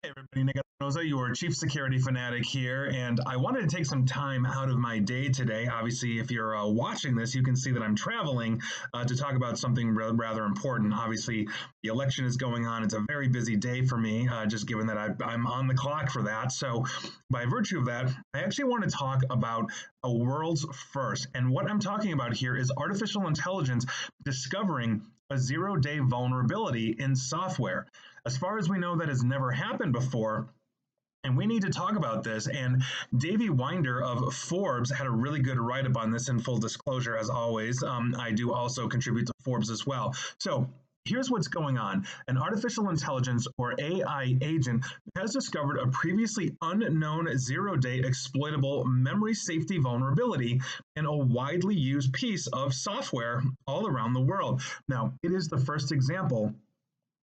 Hey everybody, Nick Espinosa, your chief security fanatic here, and I wanted to take some time out of my day today. Obviously, if you're watching this, you can see that I'm traveling to talk about something rather important. Obviously, the election is going on. It's a very busy day for me, just given that I'm on the clock for that. So, by virtue of that, I actually want to talk about a world's first. And what I'm talking about here is artificial intelligence discovering a zero-day vulnerability in software. As far as we know, that has never happened before. And we need to talk about this. And Davey Winder of Forbes had a really good write up on this. In full disclosure, as always, I do also contribute to Forbes as well. So here's what's going on. An artificial intelligence or AI agent has discovered a previously unknown zero-day exploitable memory safety vulnerability in a widely used piece of software all around the world. Now, it is the first example,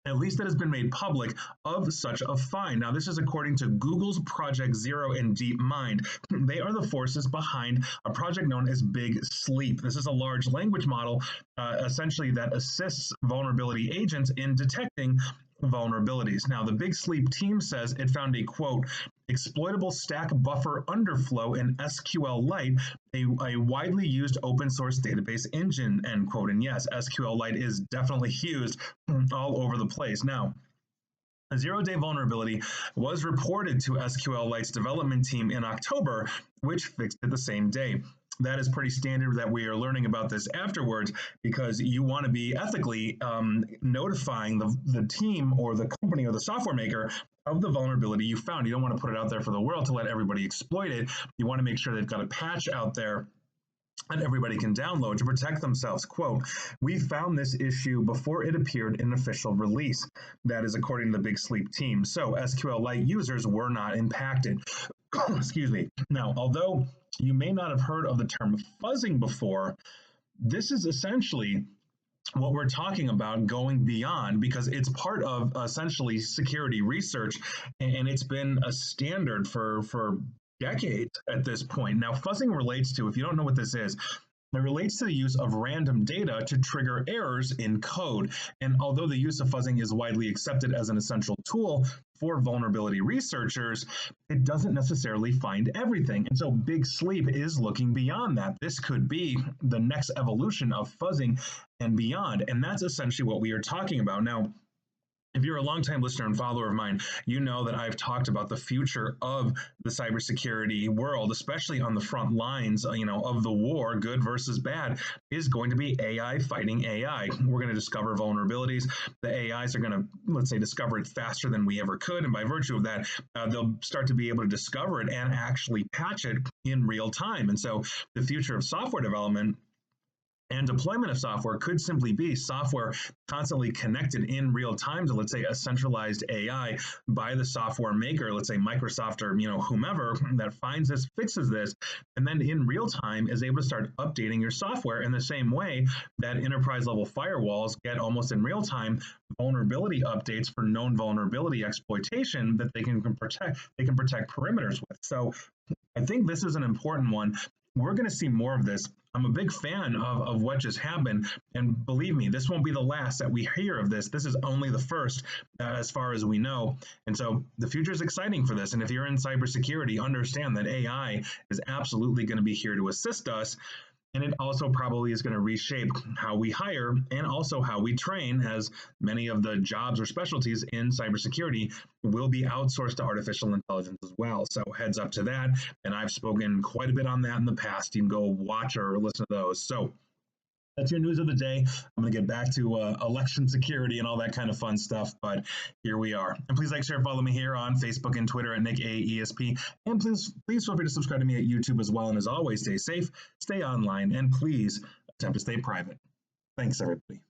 at least that has been made public, of such a find. Now, this is according to Google's Project Zero and DeepMind. They are the forces behind a project known as Big Sleep. This is a large language model, essentially, that assists vulnerability agents in detecting vulnerabilities. Now, the Big Sleep team says it found a, quote, exploitable stack buffer underflow in SQLite, a widely used open source database engine, end quote. And yes, SQLite is definitely used all over the place. Now, a zero-day vulnerability was reported to SQLite's development team in October, which fixed it the same day. That is pretty standard that we are learning about this afterwards, because you want to be ethically notifying the team or the company or the software maker of the vulnerability you found. You don't want to put it out there for the world to let everybody exploit it. You want to make sure they've got a patch out there that everybody can download to protect themselves. Quote, we found this issue before it appeared in an official release. That is according to the Big Sleep team. So SQLite users were not impacted. Excuse me. Now, although you may not have heard of the term fuzzing before, this is essentially what we're talking about going beyond, because it's part of essentially security research, and it's been a standard for decades at this point. Now, fuzzing relates to, if you don't know what this is, it relates to the use of random data to trigger errors in code. And although the use of fuzzing is widely accepted as an essential tool for vulnerability researchers, it doesn't necessarily find everything. And so Big Sleep is looking beyond that. This could be the next evolution of fuzzing and beyond. And that's essentially what we are talking about. Now, if you're a longtime listener and follower of mine, you know that I've talked about the future of the cybersecurity world, especially on the front lines, of the war, good versus bad, is going to be AI fighting AI. We're going to discover vulnerabilities. The AIs are going to, let's say, discover it faster than we ever could. And by virtue of that, they'll start to be able to discover it and actually patch it in real time. And so the future of software development and deployment of software could simply be software constantly connected in real time to, let's say, a centralized AI by the software maker, let's say Microsoft or whomever that finds this, fixes this, and then in real time is able to start updating your software in the same way that enterprise level firewalls get almost in real time vulnerability updates for known vulnerability exploitation that they can protect perimeters with. So I think this is an important one. We're going to see more of this. I'm a big fan of what just happened. And believe me, this won't be the last that we hear of this. This is only the first, as far as we know. And so the future is exciting for this. And if you're in cybersecurity, understand that AI is absolutely going to be here to assist us. And it also probably is going to reshape how we hire and also how we train, as many of the jobs or specialties in cybersecurity will be outsourced to artificial intelligence as well. So heads up to that. And I've spoken quite a bit on that in the past. You can go watch or listen to those. So that's your news of the day. I'm going to get back to election security and all that kind of fun stuff, but here we are. And please like, share, follow me here on Facebook and Twitter at Nick AESP. And please feel free to subscribe to me at YouTube as well. And as always, stay safe, stay online, and please attempt to stay private. Thanks, everybody.